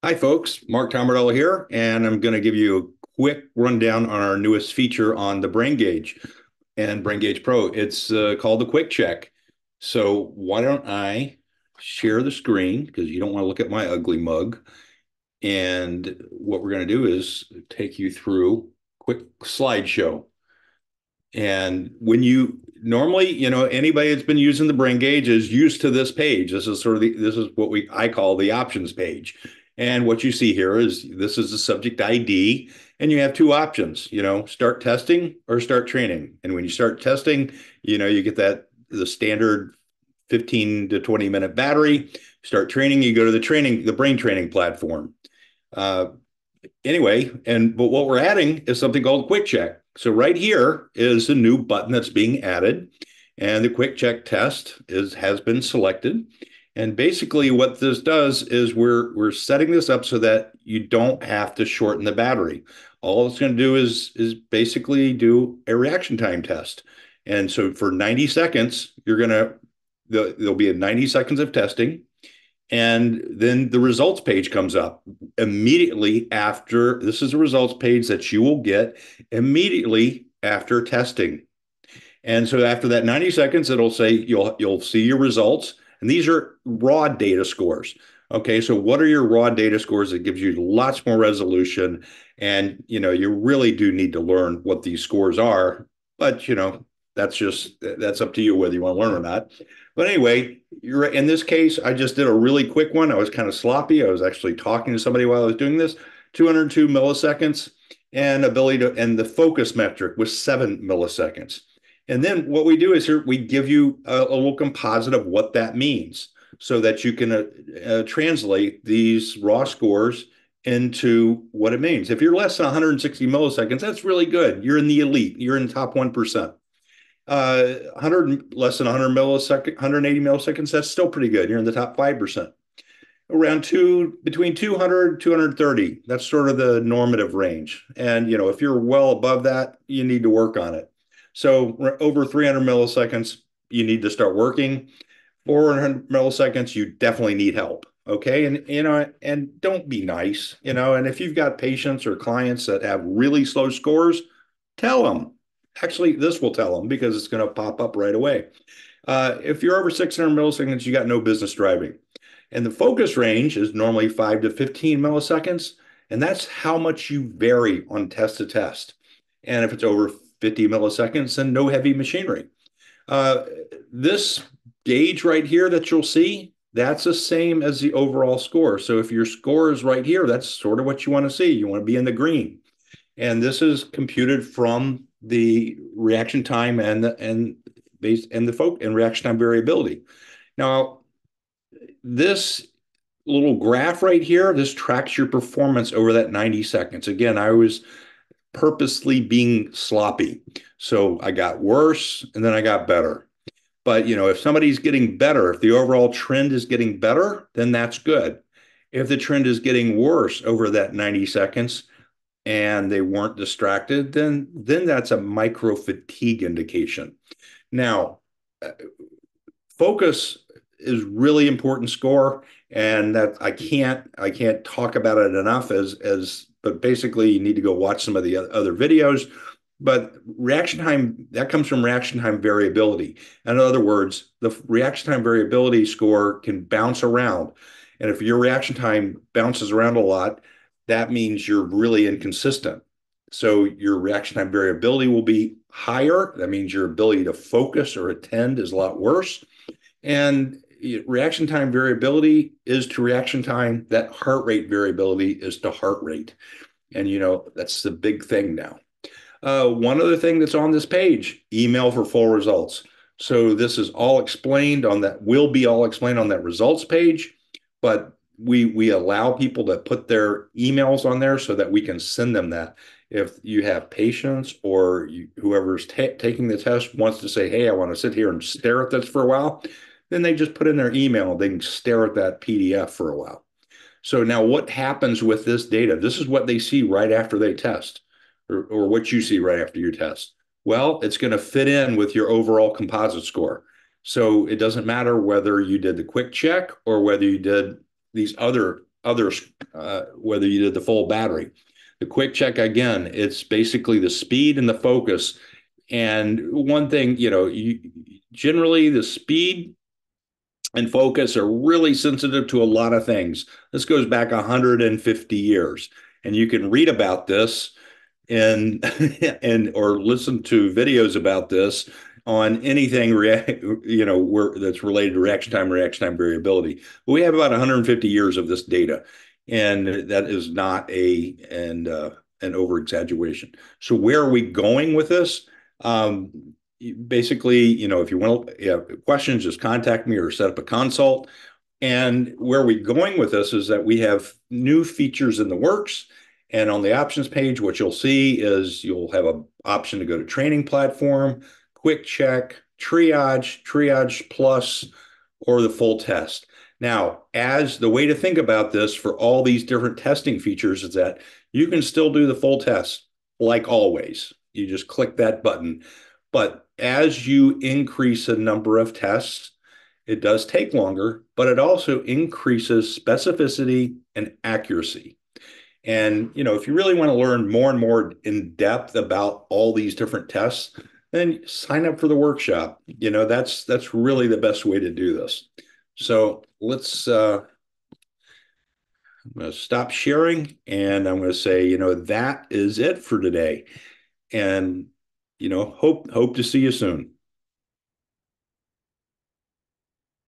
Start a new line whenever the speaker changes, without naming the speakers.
Hi, folks. Mark Tomardella here, and I'm going to give you a quick rundown on our newest feature on the Brain Gauge and Brain Gauge Pro. It's called the QuickCheck. So why don't I share the screen because you don't want to look at my ugly mug. And what we're going to do is take you through a quick slideshow. And when you normally, anybody that's been using the Brain Gauge is used to this page. This is what I call the options page. And what you see here is this is the subject ID, and you have two options, start testing or start training. And when you start testing, you get the standard 15 to 20 minute battery. Start training, you go to the brain training platform. Uh, but what we're adding is something called Quick Check. So right here is a new button that's being added, and the Quick Check test has been selected. And basically, what this does is we're setting this up so that you don't have to shorten the battery. All it's going to do is basically do a reaction time test. And so for 90 seconds, there'll be a 90 seconds of testing. And then the results page comes up immediately after. This is a results page that you will get immediately after testing. And so after that 90 seconds, it'll say you'll see your results. And these are raw data scores. Okay, so what are your raw data scores? It gives you lots more resolution. And you really do need to learn what these scores are. But that's up to you whether you want to learn or not. But anyway, you're in this case, I just did a really quick one. I was kind of sloppy. I was actually talking to somebody while I was doing this. 202 milliseconds, and the focus metric was 7 milliseconds. And then what we do is here we give you a little composite of what that means so that you can translate these raw scores into what it means. If you're less than 160 milliseconds, that's really good. You're in the elite. You're in the top 1%. 100 less than 100 milliseconds, 180 milliseconds, that's still pretty good. You're in the top 5%. Between 200, 230, that's sort of the normative range. And, if you're well above that, you need to work on it. So over 300 milliseconds, you need to start working. 400 milliseconds, you definitely need help. Okay. And don't be nice, and if you've got patients or clients that have really slow scores, tell them. Actually, this will tell them because it's going to pop up right away. If you're over 600 milliseconds, you got no business driving. And the focus range is normally 5 to 15 milliseconds. And that's how much you vary on test to test. And if it's over 50 milliseconds, then no heavy machinery. This gauge right here that you'll see, that's the same as the overall score. So if your score is right here, that's sort of what you want to see. You want to be in the green. And this is computed from the reaction time and reaction time variability. Now, this little graph right here, this tracks your performance over that 90 seconds. Again, I was purposely being sloppy. So I got worse and then I got better. But, if somebody's getting better, if the overall trend is getting better, then that's good. If the trend is getting worse over that 90 seconds, and they weren't distracted, then that's a micro fatigue indication. Now, focus is really important score, and that I can't talk about it enough but basically you need to go watch some of the other videos. But reaction time, that comes from reaction time variability. In other words, the reaction time variability score can bounce around. And if your reaction time bounces around a lot, that means you're really inconsistent. So your reaction time variability will be higher. That means your ability to focus or attend is a lot worse. And reaction time variability is to reaction time. That heart rate variability is to heart rate. And, that's the big thing now. One other thing that's on this page, email for full results. So this is all explained on that, will be all explained on that results page, but we allow people to put their emails on there so that we can send them that. If you have patients or whoever's taking the test wants to say, hey, I want to sit here and stare at this for a while, then they just put in their email. They can stare at that PDF for a while. So now what happens with this data? This is what they see right after they test, or what you see right after your test. Well, it's going to fit in with your overall composite score. So it doesn't matter whether you did the quick check or whether you did these other others, whether you did the full battery. The quick check, again, it's basically the speed and the focus. And one thing, generally the speed and focus are really sensitive to a lot of things. This goes back 150 years. And you can read about this and or listen to videos about this on anything that's related to reaction time variability. But we have about 150 years of this data, and that is not an over exaggeration. So where are we going with this? Basically, if you want to have questions, just contact me or set up a consult. And where we're going with this is that we have new features in the works. And on the options page, what you'll see is you'll have an option to go to training platform, quick check, triage plus, or the full test. Now, as the way to think about this for all these different testing features is that you can still do the full test like always. You just click that button. But as you increase the number of tests, it does take longer, but it also increases specificity and accuracy. And, if you really want to learn more and more in depth about all these different tests, then sign up for the workshop. That's really the best way to do this. So I'm going to stop sharing and I'm going to say, that is it for today. And, hope to see you soon.